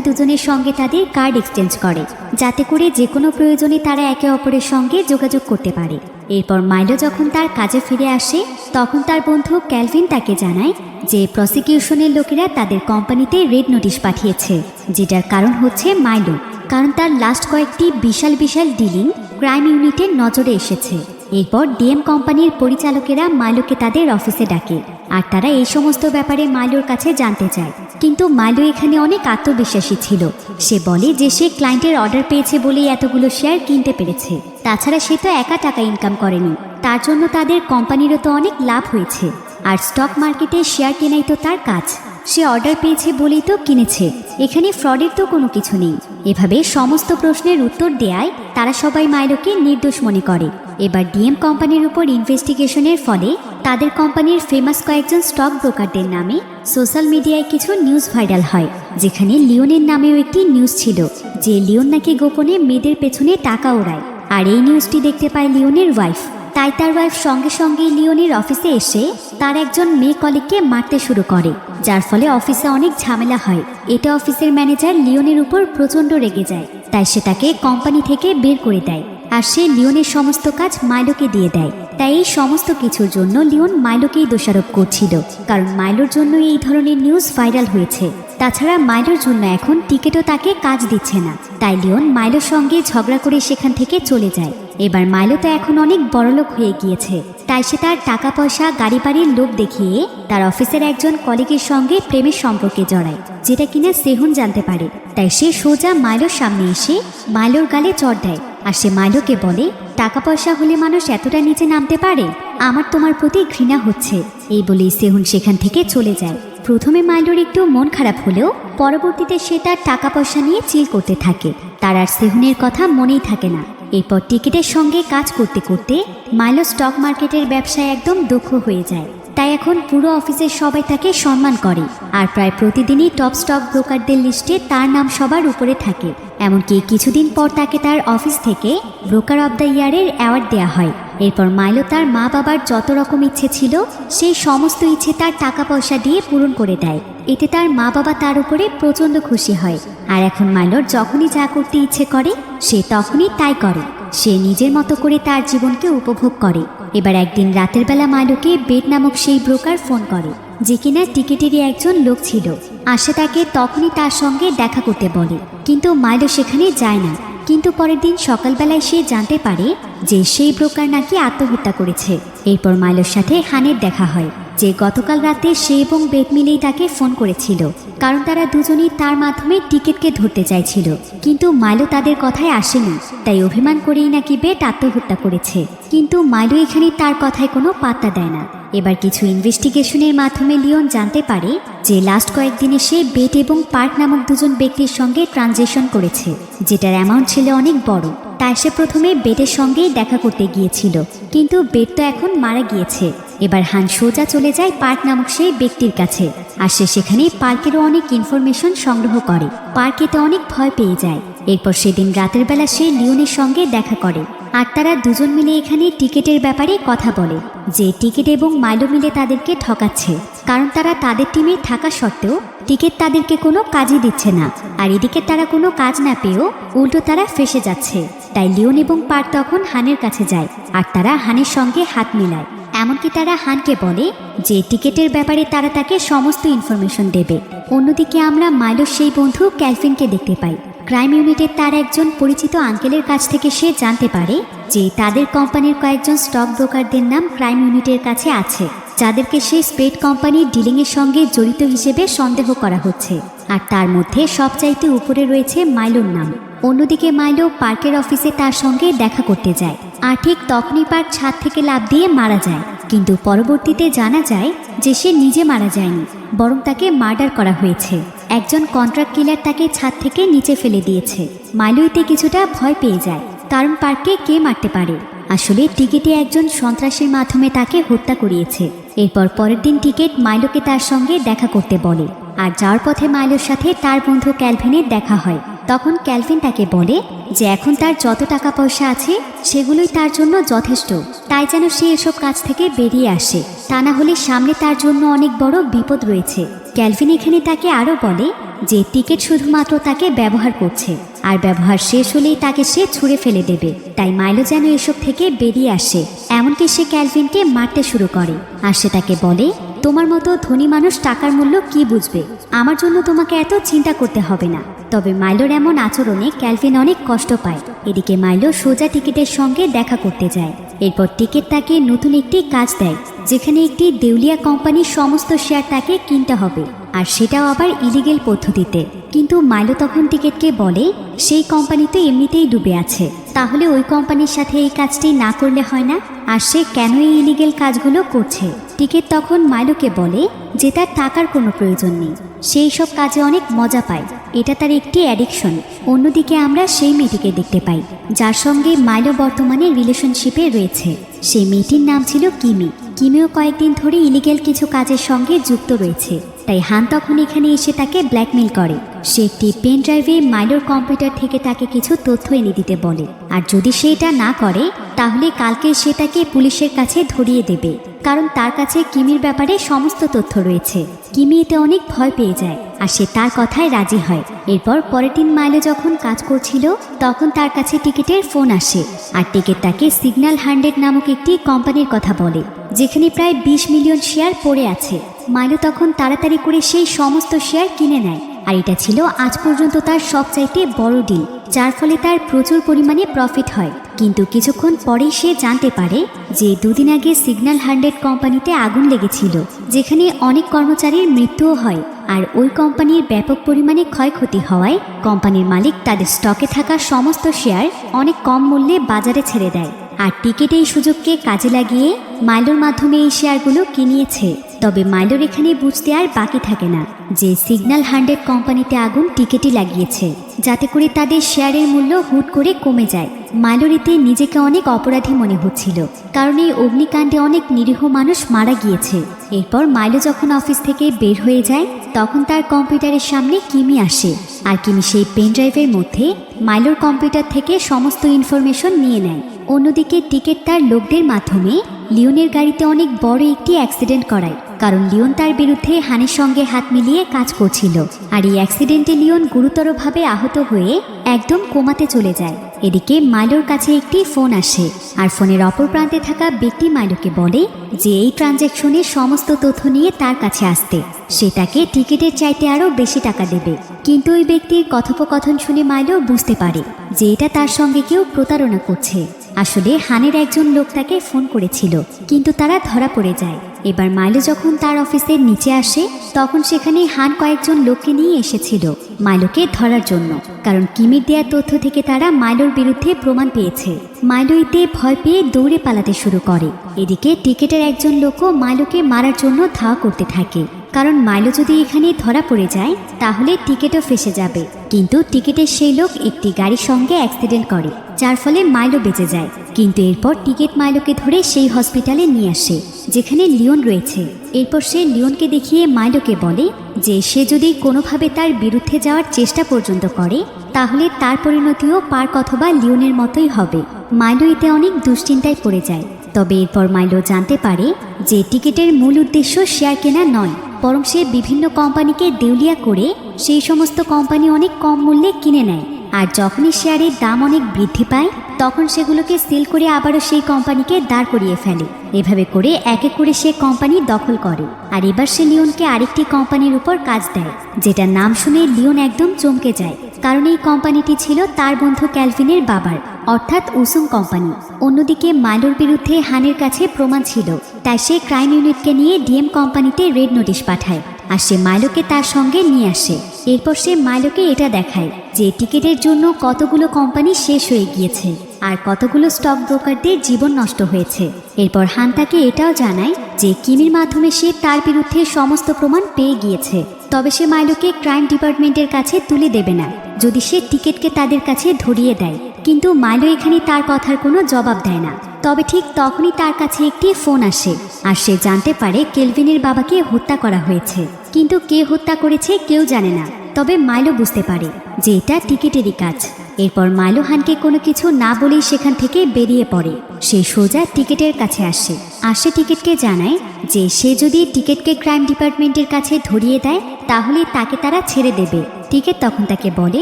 দুজনের সঙ্গে তাদের কার্ড এক্সচেঞ্জ করে, যাতে করে যে কোনো প্রয়োজনে তারা একে অপরের সঙ্গে যোগাযোগ করতে পারে। এরপর মাইলো যখন তার কাজে ফিরে আসে তখন তার বন্ধু ক্যালভিন তাকে জানায় যে প্রসিকিউশনের লোকেরা তাদের কোম্পানিতে রেড নোটিশ পাঠিয়েছে, যেটার কারণ হচ্ছে মাইলো, কারণ তার লাস্ট কয়েকটি বিশাল ডিলিং ক্রাইম ইউনিটের নজরে এসেছে। এরপর ডিএম কোম্পানির পরিচালকেরা মাইলোকে তাদের অফিসে ডাকে আর তারা এই সমস্ত ব্যাপারে মাইলোর কাছে জানতে চায়। কিন্তু মাইলো এখানে অনেক আত্মবিশ্বাসী ছিল। সে বলে যে সে ক্লায়েন্টের অর্ডার পেয়েছে বলেই এতগুলো শেয়ার কিনতে পেরেছে, তাছাড়া সে তো একা টাকা ইনকাম করেনি, তার জন্য তাদের কোম্পানিরও তো অনেক লাভ হয়েছে। আর স্টক মার্কেটে শেয়ার কেনাই তো তার কাজ, সে অর্ডার পেয়েছে বলেই তো কিনেছে, এখানে ফ্রডের তো কোনো কিছু নেই। এভাবে সমস্ত প্রশ্নের উত্তর দেয়ায় তারা সবাই মাইলোকে নির্দোষ মনে করে। এবার ডিএম কোম্পানির উপর ইনভেস্টিগেশনের ফলে তাদের কোম্পানির ফেমাস কয়েকজন স্টক ব্রোকারদের নামে সোশ্যাল মিডিয়ায় কিছু নিউজ ভাইরাল হয়, যেখানে লিওনের নামেও একটি নিউজ ছিল যে লিওন নাকি গোপনে মেয়েদের পেছনে টাকা ওড়ায়। আর এই নিউজটি দেখতে পায় লিওনের ওয়াইফ, তাই তার ওয়াইফ সঙ্গে সঙ্গেই লিওনের অফিসে এসে তার একজন মেয়ে কলিগকে মারতে শুরু করে, যার ফলে অফিসে অনেক ঝামেলা হয়। এতে অফিসের ম্যানেজার লিওনের উপর প্রচণ্ড রেগে যায়, তাই সে তাকে কোম্পানি থেকে বের করে দেয়। আর সে লিওনের সমস্ত কাজ মাইলোকে দিয়ে দেয়। তাই এই সমস্ত কিছুর জন্য লিওন মাইলোকেই দোষারোপ করছিল, কারণ মাইলোর জন্য এই ধরনের নিউজ ভাইরাল হয়েছে। তাছাড়া মাইলোর জন্য এখন টিকেটও তাকে কাজ দিচ্ছে না। তাই লিওন মাইলোর সঙ্গে ঝগড়া করে সেখান থেকে চলে যায়। এবার মাইলো তো এখন অনেক বড়লোক হয়ে গিয়েছে, তাই সে তার টাকা পয়সা গাড়ি বাড়ির লোভ দেখিয়ে তার অফিসের একজন কলিগের সঙ্গে প্রেমের সম্পর্কে জড়ায়, যেটা কিনা সেহুন জানতে পারে। তাই সে সোজা মাইলোর সামনে এসে মাইলোর গালে চড় দেয়। আর সে মাইলোকে বলে, টাকা পয়সা হলে মানুষ এতটা নিচে নামতে পারে? আমার তোমার প্রতি ঘৃণা হচ্ছে। এই বলেই সেহুন সেখান থেকে চলে যায়। প্রথমে মাইলোর একটু মন খারাপ হলেও পরবর্তীতে সে তার টাকা পয়সা নিয়ে চিল করতে থাকে। তার আর সেহুনের কথা মনেই থাকে না। এরপর টিকিটের সঙ্গে কাজ করতে করতে মাইলো স্টক মার্কেটের ব্যবসায় একদম দক্ষ হয়ে যায়। তাই এখন পুরো অফিসের সবাই তাকে সম্মান করে, আর প্রায় প্রতিদিনই টপ স্টক ব্রোকারদের লিস্টে তার নাম সবার উপরে থাকে। এমনকি কিছুদিন পর তাকে তার অফিস থেকে ব্রোকার অব দ্য ইয়ারের অ্যাওয়ার্ড দেওয়া হয়। এরপর মাইলো তার মা বাবার যত রকম ইচ্ছে ছিল সেই সমস্ত ইচ্ছে তার টাকা পয়সা দিয়ে পূরণ করে দেয়। এতে তার মা বাবা তার উপরে প্রচণ্ড খুশি হয়। আর এখন মাইলোর যখনই যা করতে ইচ্ছে করে সে তখনই তাই করে। সে নিজের মতো করে তার জীবনকে উপভোগ করে। এবার একদিন রাতের বেলা মাইলোকে বেড নামক সেই ব্রোকার ফোন করে, যে কিনা টিকেটেরই একজন লোক ছিল। আসে তাকে তখনই তার সঙ্গে দেখা করতে বলে, কিন্তু মাইলো সেখানে যায় না। কিন্তু পরের দিন সকালবেলায় সে জানতে পারে যে সেই ব্রোকার নাকি আত্মহত্যা করেছে। এরপর মাইলোর সাথে হানের দেখা হয়, যে গতকাল রাতে সে এবং বেড মিলেই তাকে ফোন করেছিল, কারণ তারা দুজনেই তার মাধ্যমে টিকেটকে ধরতে চাইছিল। কিন্তু মাইলো তাদের কথায় আসেনি, তাই অভিমান করেই নাকি বেড আত্মহত্যা করেছে। কিন্তু মাইলো এখানে তার কথায় কোনো পাত্তা দেয় না। এবার কিছু ইনভেস্টিগেশনের মাধ্যমে লিওন জানতে পারে যে লাস্ট কয়েকদিনে সে বেট এবং পার্ক নামক দুজন ব্যক্তির সঙ্গে ট্রানজেকশন করেছে, যেটার অ্যামাউন্ট ছিল অনেক বড়। তাই সে প্রথমে বেটের সঙ্গেই দেখা করতে গিয়েছিল, কিন্তু বেট তো এখন মারা গিয়েছে। এবার হান সোজা চলে যায় পার্ক নামক সেই ব্যক্তির কাছে, আর সে সেখানে পার্কেরও অনেক ইনফরমেশন সংগ্রহ করে। পার্ক এতে অনেক ভয় পেয়ে যায়। এরপর সেদিন রাতের বেলা সে লিওনের সঙ্গে দেখা করে, আর তারা দুজন মিলে এখানে টিকেটের ব্যাপারে কথা বলে, যে টিকেট এবং মাইলো মিলে তাদেরকে ঠকাচ্ছে, কারণ তারা তাদের টিমে থাকা সত্ত্বেও টিকেট তাদেরকে কোনো কাজই দিচ্ছে না। আর এদিকে তারা কোনো কাজ না পেয়েও উল্টো তারা ফেসে যাচ্ছে। তাই লিওন এবং পার্ক তখন হানের কাছে যায়, আর তারা হানের সঙ্গে হাত মিলায়। এমনকি তারা হানকে বলে যে টিকেটের ব্যাপারে তারা তাকে সমস্ত ইনফরমেশন দেবে। অন্যদিকে আমরা মাইলোর সেই বন্ধু ক্যালভিনকে দেখতে পাই। ক্রাইম ইউনিটের তার একজন পরিচিত আঙ্কেলের কাছ থেকে সে জানতে পারে যে তাদের কোম্পানির কয়েকজন স্টক ব্রোকারদের নাম ক্রাইম ইউনিটের কাছে আছে, যাদেরকে সেই স্পেড কোম্পানির ডিলিংয়ের সঙ্গে জড়িত হিসেবে সন্দেহ করা হচ্ছে। আর তার মধ্যে সবচাইতে উপরে রয়েছে মাইলোর নাম। অন্যদিকে মাইলো পার্কের অফিসে তার সঙ্গে দেখা করতে যায়, আর ঠিক তখনই পার্ক ছাদ থেকে লাফ দিয়ে মারা যায়। কিন্তু পরবর্তীতে জানা যায় যে সে নিজে মারা যায়নি, বরং তাকে মার্ডার করা হয়েছে। একজন কন্ট্রাক্ট কিলার তাকে ছাদ থেকে নিচে ফেলে দিয়েছে। মাইলো এতে কিছুটা ভয় পেয়ে যায়, কারণ পার্ককে কে মারতে পারে? আসলে টিকেটে একজন সন্ত্রাসীর মাধ্যমে তাকে হত্যা করিয়েছে। এরপর পরের দিন টিকেট মাইলোকে তার সঙ্গে দেখা করতে বলে, আর যাওয়ার পথে মাইলোর সাথে তার বন্ধু ক্যালভিনের দেখা হয়। তখন ক্যালভিন তাকে বলে যে এখন তার যত টাকা পয়সা আছে সেগুলোই তার জন্য যথেষ্ট, তাই যেন সে এসব কাজ থেকে বেরিয়ে আসে, তা না হলে সামনে তার জন্য অনেক বড় বিপদ রয়েছে। ক্যালভিন এখানে তাকে আরও বলে যে টিকেট শুধুমাত্র তাকে ব্যবহার করছে, আর ব্যবহার শেষ হলেই তাকে সে ছুঁড়ে ফেলে দেবে। তাই মাইলো যেন এসব থেকে বেরিয়ে আসে। এমনকি সে ক্যালভিনকে মারতে শুরু করে, আর সে তাকে বলে, তোমার মতো ধনী মানুষ টাকার মূল্য কি বুঝবে? আমার জন্য তোমাকে এত চিন্তা করতে হবে না। তবে মাইলোর এমন আচরণে ক্যালভিন অনেক কষ্ট পায়। এদিকে মাইলো সোজা টিকেটের সঙ্গে দেখা করতে যায়। এরপর টিকেট তাকে নতুন একটি কাজ দেয়, যেখানে একটি দেউলিয়া কোম্পানির সমস্ত শেয়ার তাকে কিনতে হবে, আর সেটাও আবার ইলিগেল পদ্ধতিতে। কিন্তু মাইলো তখন টিকেটকে বলে সেই কোম্পানি তো এমনিতেই ডুবে আছে, তাহলে ওই কোম্পানির সাথে এই কাজটি না করলে হয় না, আর সে কেন এই ইলিগেল কাজগুলো করছে। টিকেট তখন মাইলোকে বলে যে তার টাকার কোনো প্রয়োজন নেই, সেই সব কাজে অনেক মজা পায়, এটা তার একটি অ্যাডিকশন। অন্যদিকে আমরা সেই মেয়েটিকে দেখতে পাই যার সঙ্গে মাইলো বর্তমানে রিলেশনশিপে রয়েছে। সেই মেয়েটির নাম ছিল কিমি। কিমিও কয়েকদিন ধরে ইলিগেল কিছু কাজের সঙ্গে যুক্ত রয়েছে। তাই হান তখন এখানে এসে তাকে ব্ল্যাকমেল করে। সে একটি পেন ড্রাইভে মাইলোর কম্পিউটার থেকে তাকে কিছু তথ্য এনে দিতে বলে, আর যদি সে এটা না করে তাহলে কালকে সে তাকে পুলিশের কাছে ধরিয়ে দেবে। কারণ তার কাছে কিমির ব্যাপারে সমস্ত তথ্য রয়েছে। কিমি এতে অনেক ভয় পেয়ে যায় আর সে তার কথায় রাজি হয়। এরপর পরের দিন মাইলো যখন কাজ করছিল তখন তার কাছে টিকিটের ফোন আসে আর টিকিট তাকে সিগন্যাল 100 নামক একটি কোম্পানির কথা বলে, যেখানে প্রায় 20 মিলিয়ন শেয়ার পড়ে আছে। মাইলো তখন তাড়াতাড়ি করে সেই সমস্ত শেয়ার কিনে নেয় আর এটা ছিল আজ পর্যন্ত তার সবচাইতে বড় ডিল, যার ফলে তার প্রচুর পরিমাণে প্রফিট হয়। কিন্তু কিছুক্ষণ পরেই সে জানতে পারে যে দুদিন আগে সিগন্যাল 100 কোম্পানিতে আগুন লেগেছিল, যেখানে অনেক কর্মচারীর মৃত্যুও হয়। আর ওই কোম্পানির ব্যাপক পরিমাণে ক্ষয়ক্ষতি হওয়ায় কোম্পানির মালিক তাদের স্টকে থাকা সমস্ত শেয়ার অনেক কম মূল্যে বাজারে ছেড়ে দেয়। আর টিকিট এই সুযোগকে কাজে লাগিয়ে মাইলোর মাধ্যমে এই শেয়ারগুলো কিনিয়েছে। তবে মাইলোর এখানে বুঝতে আর বাকি থাকে না যে সিগন্যাল 100 কোম্পানিতে আগুন টিকিটই লাগিয়েছে, যাতে করে তাদের শেয়ারের মূল্য হুট করে কমে যায়। মাইলোর এতে নিজেকে অনেক অপরাধী মনে হচ্ছিল, কারণ এই অগ্নিকাণ্ডে অনেক নিরীহ মানুষ মারা গিয়েছে। এরপর মাইলো যখন অফিস থেকে বের হয়ে যায় তখন তার কম্পিউটারের সামনে কিমি আসে আর কিমি সেই পেন ড্রাইভের মধ্যে মাইলোর কম্পিউটার থেকে সমস্ত ইনফরমেশন নিয়ে নেয়। অন্যদিকে টিকিট তার লোকদের মাধ্যমে লিওনের গাড়িতে অনেক বড় একটি অ্যাক্সিডেন্ট করায়, কারণ লিওন তার বিরুদ্ধে হানির সঙ্গে হাত মিলিয়ে কাজ করছিল। আর এই অ্যাক্সিডেন্টে লিওন গুরুতরভাবে আহত হয়ে একদম কোমাতে চলে যায়। এদিকে মাইলোর কাছে একটি ফোন আসে আর ফোনের অপর প্রান্তে থাকা ব্যক্তি মাইলোকে বলে যে এই ট্রানজ্যাকশনের সমস্ত তথ্য নিয়ে তার কাছে আসতে, সে তাকে টিকিটের চাইতে আরও বেশি টাকা দেবে। কিন্তু ওই ব্যক্তির কথোপকথন শুনে মাইলো বুঝতে পারে যে এটা তার সঙ্গে কেউ প্রতারণা করছে। আসলে হানের একজন লোক তাকে ফোন করেছিল, কিন্তু তারা ধরা পড়ে যায়। এবার মাইলো যখন তার অফিসের নিচে আসে তখন সেখানে হান কয়েকজন লোককে নিয়ে এসেছিল মাইলোকে ধরার জন্য, কারণ কিমির দেয়া তথ্য থেকে তারা মাইলোর বিরুদ্ধে প্রমাণ পেয়েছে। মাইলো এতে ভয় পেয়ে দৌড়ে পালাতে শুরু করে। এদিকে টিকিটের একজন লোকও মাইলোকে মারার জন্য ধাওয়া করতে থাকে, কারণ মাইলো যদি এখানে ধরা পড়ে যায় তাহলে টিকিটও ফেসে যাবে। কিন্তু টিকিটের সেই লোক একটি গাড়ির সঙ্গে অ্যাক্সিডেন্ট করে, যার ফলে মাইলো বেঁচে যায়। কিন্তু এরপর টিকিট মাইলোকে ধরে সেই হসপিটালে নিয়ে আসে যেখানে লিওন রয়েছে। এরপর সে লিওনকে দেখিয়ে মাইলোকে বলে যে সে যদি কোনোভাবে তার বিরুদ্ধে যাওয়ার চেষ্টা পর্যন্ত করে তাহলে তার পরিণতিও পার্ক অথবা লিওনের মতোই হবে। মাইলো এতে অনেক দুশ্চিন্তায় পড়ে যায়। তবে এরপর মাইলো জানতে পারে যে টিকিটের মূল উদ্দেশ্য শেয়ার কেনা নয়, বরং সে বিভিন্ন কোম্পানিকে দেউলিয়া করে সেই সমস্ত কোম্পানি অনেক কম মূল্যে কিনে নেয়। আর যখনই শেয়ারের দাম অনেক বৃদ্ধি পায় তখন সেগুলোকে সেল করে আবারও সেই কোম্পানিকে দাঁড় করিয়ে ফেলে। এভাবে করে এক এক করে সে কোম্পানি দখল করে। আর এবার সে লিওনকে আরেকটি কোম্পানির উপর কাজ দেয়, যেটার নাম শুনে লিওন একদম চমকে যায়, কারণ এই কোম্পানিটি ছিল তার বন্ধু ক্যালভিনের বাবার, অর্থাৎ উসুং কোম্পানি। অন্যদিকে মাইলোর বিরুদ্ধে হানের কাছে প্রমাণ ছিল, তাই সে ক্রাইম ইউনিটকে নিয়ে ডিএম কোম্পানিতে রেড নোটিশ পাঠায় আর সে মাইলোকে তার সঙ্গে নিয়ে আসে। এরপর সে মাইলোকে এটা দেখায় যে টিকিটের জন্য কতগুলো কোম্পানি শেষ হয়ে গিয়েছে আর কতগুলো স্টক ব্রোকারদের জীবন নষ্ট হয়েছে। এরপর হান তাকে এটাও জানায় যে কিমির মাধ্যমে সে তার বিরুদ্ধে সমস্ত প্রমাণ পেয়ে গিয়েছে। তবে সে মাইলোকে ক্রাইম ডিপার্টমেন্টের কাছে তুলে দেবে না যদি সে টিকিটকে তাদের কাছে ধরিয়ে দেয়। কিন্তু মাইলো এখানে তার কথার কোনো জবাব দেয় না। তবে ঠিক তখনই তার কাছে একটি ফোন আসে আর সে জানতে পারে কেলভিনের বাবাকে হত্যা করা হয়েছে, কিন্তু কে হত্যা করেছে কেউ জানে না। তবে মাইলো বুঝতে পারে যে এটা টিকিটেরই কাজ। এরপর মাইলো হানকে কোনো কিছু না বলেই সেখান থেকে বেরিয়ে পড়ে। সে সোজা টিকিটের কাছে আসে টিকিটকে জানায় যে সে যদি টিকিটকে ক্রাইম ডিপার্টমেন্টের কাছে ধরিয়ে দেয় তাহলে তাকে তারা ছেড়ে দেবে। টিকিট তখন তাকে বলে,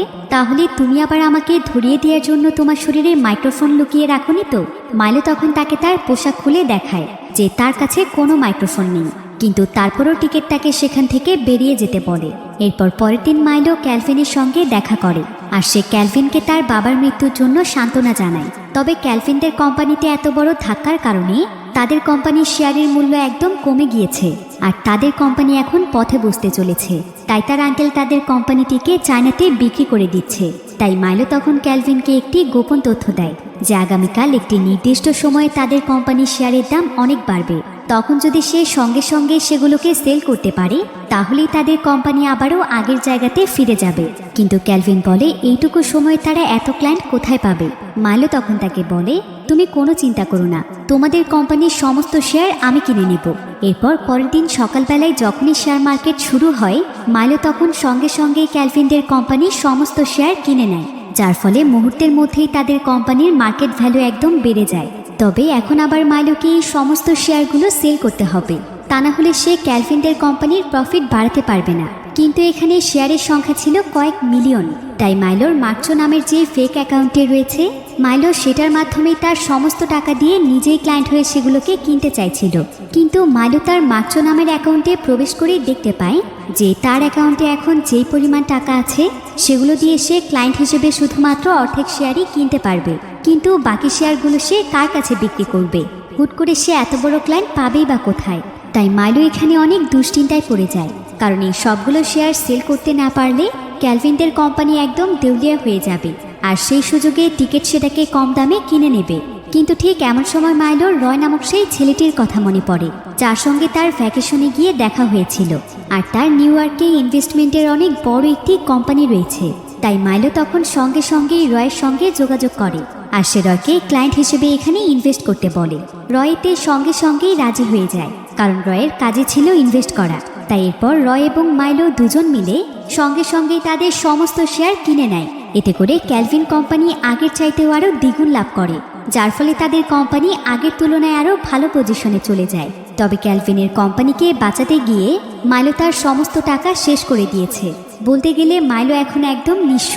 তাহলে তুমি আবার আমাকে ধরিয়ে দেওয়ার জন্য তোমার শরীরে মাইক্রোফোন লুকিয়ে রাখোনি তো? মাইলো তখন তাকে তার পোশাক খুলে দেখায় যে তার কাছে কোনো মাইক্রোফোন নেই, কিন্তু তারপরও টিকিট তাকে সেখান থেকে বেরিয়ে যেতে বলে। এরপর পরের দিন মাইলো ক্যালভিনের সঙ্গে দেখা করে আর সে ক্যালভিনকে তার বাবার মৃত্যুর জন্য সান্ত্বনা জানায়। তবে ক্যালভিনদের কোম্পানিতে এত বড় ধাক্কার কারণে তাদের কোম্পানির শেয়ারের মূল্য একদম কমে গিয়েছে আর তাদের কোম্পানি এখন পথে বসতে চলেছে। তাই তার আঙ্কেল তাদের কোম্পানিটিকে চায়নাতে বিক্রি করে দিচ্ছে। তাই মাইলো তখন ক্যালভিনকে একটি গোপন তথ্য দেয় যে আগামীকাল একটি নির্দিষ্ট সময়ে তাদের কোম্পানির শেয়ারের দাম অনেক বাড়বে। তখন যদি সে সঙ্গে সঙ্গে সেগুলোকে সেল করতে পারে তাহলেই তাদের কোম্পানি আবারও আগের জায়গাতে ফিরে যাবে। কিন্তু ক্যালভিন বলে এইটুকু সময় তারা এত ক্লায়েন্ট কোথায় পাবে? মাইলো তখন তাকে বলে, তুমি কোনো চিন্তা করো না, তোমাদের কোম্পানির সমস্ত শেয়ার আমি কিনে নেব। এরপর পরের দিন সকালবেলায় যখনই শেয়ার মার্কেট শুরু হয় মাইলো তখন সঙ্গে সঙ্গে ক্যালভিনদের কোম্পানির সমস্ত শেয়ার কিনে নেয়, যার ফলে মুহূর্তের মধ্যেই তাদের কোম্পানির মার্কেট ভ্যালু একদম বেড়ে যায়। তবে এখন আবার মাইলোকে এই সমস্ত শেয়ারগুলো সেল করতে হবে, তা না হলে সে ক্যালভিনদের কোম্পানির প্রফিট বাড়াতে পারবে না। কিন্তু এখানে শেয়ারের সংখ্যা ছিল কয়েক মিলিয়ন, তাই মাইলোর মার্চো নামের যে ফেক অ্যাকাউন্টে রয়েছে, মাইলো সেটার মাধ্যমে তার সমস্ত টাকা দিয়ে নিজেই ক্লায়েন্ট হয়ে সেগুলোকে কিনতে চাইছিল। কিন্তু মাইলো তার মার্চো নামের অ্যাকাউন্টে প্রবেশ করে দেখতে পায় যে তার অ্যাকাউন্টে এখন যেই পরিমাণ টাকা আছে সেগুলো দিয়ে সে ক্লায়েন্ট হিসেবে শুধুমাত্র অর্ধেক শেয়ারই কিনতে পারবে, কিন্তু বাকি শেয়ারগুলো সে কার কাছে বিক্রি করবে? হুট করে সে এত বড় ক্লায়েন্ট পাবেই বা কোথায়? তাই মাইলো এখানে অনেক দুশ্চিন্তায় পড়ে যায়, কারণ এই সবগুলো শেয়ার সেল করতে না পারলে ক্যালভিনদের কোম্পানি একদম দেউলিয়া হয়ে যাবে, আর সেই সুযোগে টিকিট সেটাকে কম দামে কিনে নেবে। কিন্তু ঠিক এমন সময় মাইলোর রয় নামক সেই ছেলেটির কথা মনে পড়ে, যার সঙ্গে তার ভ্যাকেশনে গিয়ে দেখা হয়েছিল, আর তার নিউ ইয়র্কে ইনভেস্টমেন্টের অনেক বড় একটি কোম্পানি রয়েছে। তাই মাইলো তখন সঙ্গে সঙ্গেই রয়ের সঙ্গে যোগাযোগ করে, আর সে রয়কে ক্লায়েন্ট হিসেবে এখানে ইনভেস্ট করতে বলে। রয় এতে সঙ্গে সঙ্গেই রাজি হয়ে যায়, কারণ রয়ের কাজে ছিল ইনভেস্ট করা। তাই এরপর রয় এবং মাইলো দুজন মিলে সঙ্গে সঙ্গেই তাদের সমস্ত শেয়ার কিনে নেয়। এতে করে ক্যালভিন কোম্পানি আগের চাইতেও আরও দ্বিগুণ লাভ করে, যার ফলে তাদের কোম্পানি আগের তুলনায় আরও ভালো পজিশনে চলে যায়। তবে ক্যালভিনের কোম্পানিকে বাঁচাতে গিয়ে মাইলো তার সমস্ত টাকা শেষ করে দিয়েছে। বলতে গেলে মাইলো এখন একদম নিঃস্ব।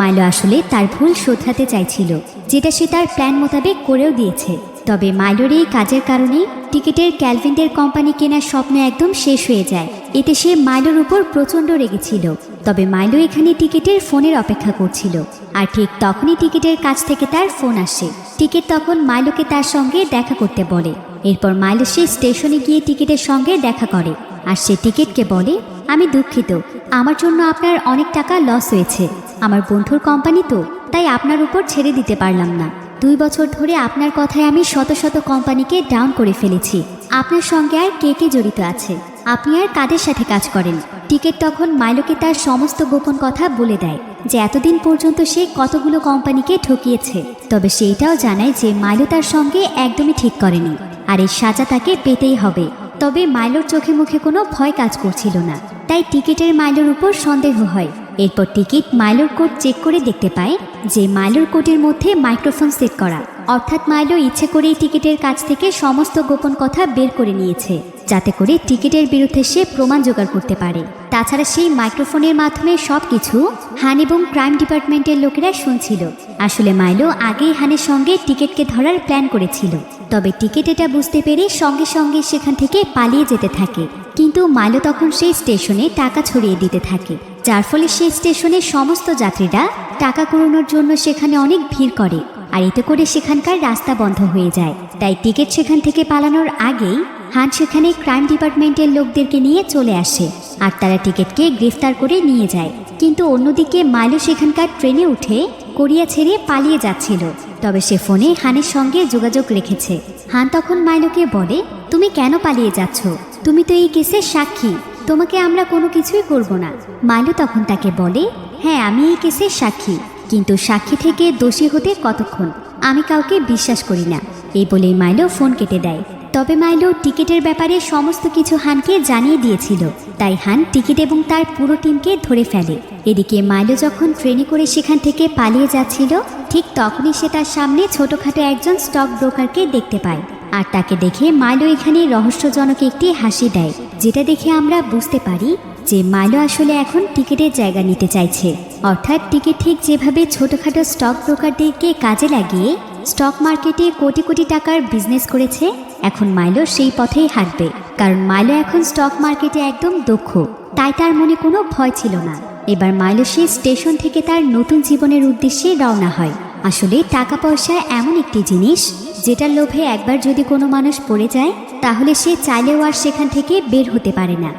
মাইলো আসলে তার ভুল শোধরাতে চাইছিল, যেটা সে তার প্ল্যান মোতাবেক করেও দিয়েছে। তবে মাইলোর এই কাজের কারণে টিকিটের ক্যালভিনদের কোম্পানি কেনার স্বপ্ন একদম শেষ হয়ে যায়। এতে সে মাইলোর উপর প্রচণ্ড রেগেছিল। তবে মাইলো এখানে টিকিটের ফোনের অপেক্ষা করছিল, আর ঠিক তখনই টিকিটের কাছ থেকে তার ফোন আসে। টিকিট তখন মাইলোকে তার সঙ্গে দেখা করতে বলে। এরপর মাইলো সে স্টেশনে গিয়ে টিকিটের সঙ্গে দেখা করে, আর সে টিকিটকে বলে, আমি দুঃখিত, আমার জন্য আপনার অনেক টাকা লস হয়েছে। আমার বন্ধুর কোম্পানি তো, তাই আপনার উপর ছেড়ে দিতে পারলাম না। 2 বছর ধরে আপনার কথায় আমি শত শত কোম্পানিকে ডাউন করে ফেলেছি। আপনার সঙ্গে আর কে কে জড়িত আছে? আপনি আর কাদের সাথে কাজ করেন? টিকিট তখন মাইলোকে তার সমস্ত গোপন কথা বলে দেয়, যে এতদিন পর্যন্ত সে কতগুলো কোম্পানিকে ঠকিয়েছে। তবে সেইটাও জানায় যে মাইলো তার সঙ্গে একদমই ঠিক করেনি, আর এই সাজা তাকে পেতেই হবে। তবে মাইলোর চোখে মুখে কোনো ভয় কাজ করছিল না, তাই টিকিটের মাইলোর উপর সন্দেহ হয়। এরপর টিকিট মাইলোর কোড চেক করে দেখতে পায় যে মাইলোর কোডের মধ্যে মাইক্রোফোন সেট করা, অর্থাৎ মাইলো ইচ্ছে করেই টিকিটের কাছ থেকে সমস্ত গোপন কথা বের করে নিয়েছে, যাতে করে টিকিটের বিরুদ্ধে সে প্রমাণ জোগাড় করতে পারে। তাছাড়া সেই মাইক্রোফোনের মাধ্যমে সবকিছু হান এবং ক্রাইম ডিপার্টমেন্টের লোকেরা শুনছিল। আসলে মাইলো আগেই হানের সঙ্গে টিকিটকে ধরার প্ল্যান করেছিল। তবে টিকিট এটা বুঝতে পেরে সঙ্গে সঙ্গে সেখান থেকে পালিয়ে যেতে থাকে। কিন্তু মাইলো তখন সেই স্টেশনে টাকা ছড়িয়ে দিতে থাকে, যার ফলে সেই স্টেশনের সমস্ত যাত্রীরা টাকা কুড়ানোর জন্য সেখানে অনেক ভিড় করে, আর এতে করে সেখানকার রাস্তা বন্ধ হয়ে যায়। তাই টিকিট সেখান থেকে পালানোর আগেই হান সেখানে ক্রাইম ডিপার্টমেন্টের লোকদেরকে নিয়ে চলে আসে, আর তারা টিকিটকে গ্রেফতার করে নিয়ে যায়। কিন্তু অন্যদিকে মাইলো সেখানকার ট্রেনে উঠে কোরিয়া ছেড়ে পালিয়ে যাচ্ছিল। তবে সে ফোনে হানের সঙ্গে যোগাযোগ রেখেছে। হান তখন মাইলোকে বলে, তুমি কেন পালিয়ে যাচ্ছ? তুমি তো এই কেসের সাক্ষী, তোমাকে আমরা কোনো কিছুই করব না। মাইলো তখন তাকে বলে, হ্যাঁ আমি এই কেসের সাক্ষী, কিন্তু সাক্ষী থেকে দোষী হতে কতক্ষণ? আমি কাউকে বিশ্বাস করি না। এই বলেই মাইলো ফোন কেটে দেয়। তবে মাইলো টিকিটের ব্যাপারে সমস্ত কিছু হানকে জানিয়ে দিয়েছিল, তাই হান টিকিট এবং তার পুরো টিমকে ধরে ফেলে। এদিকে মাইলো যখন ট্রেনে করে সেখান থেকে পালিয়ে যাচ্ছিল, ঠিক তখনই সে তার সামনে ছোটখাটো একজন স্টক ব্রোকারকে দেখতে পায়, আর তাকে দেখে মাইলো এখানে রহস্যজনক একটি হাসি দেয়, যেটা দেখে আমরা বুঝতে পারি যে মাইলো আসলে এখন টিকিটের জায়গা নিতে চাইছে। অর্থাৎ টিকিট ঠিক যেভাবে ছোটখাটো স্টক ব্রোকারদেরকে কাজে লাগিয়ে স্টক মার্কেটে কোটি কোটি টাকার বিজনেস করেছে, এখন মাইলো সেই পথেই হাঁটবে। কারণ মাইলো এখন স্টক মার্কেটে একদম দক্ষ, তাই তার মনে কোনো ভয় ছিল না। এবার মাইলো সেই স্টেশন থেকে তার নতুন জীবনের উদ্দেশ্যে রওনা হয়। আসলে টাকা পয়সা এমন একটি জিনিস, যেটার লোভে একবার যদি কোনো মানুষ পড়ে যায়, তাহলে সে চাইলেও আর সেখান থেকে বের হতে পারে না।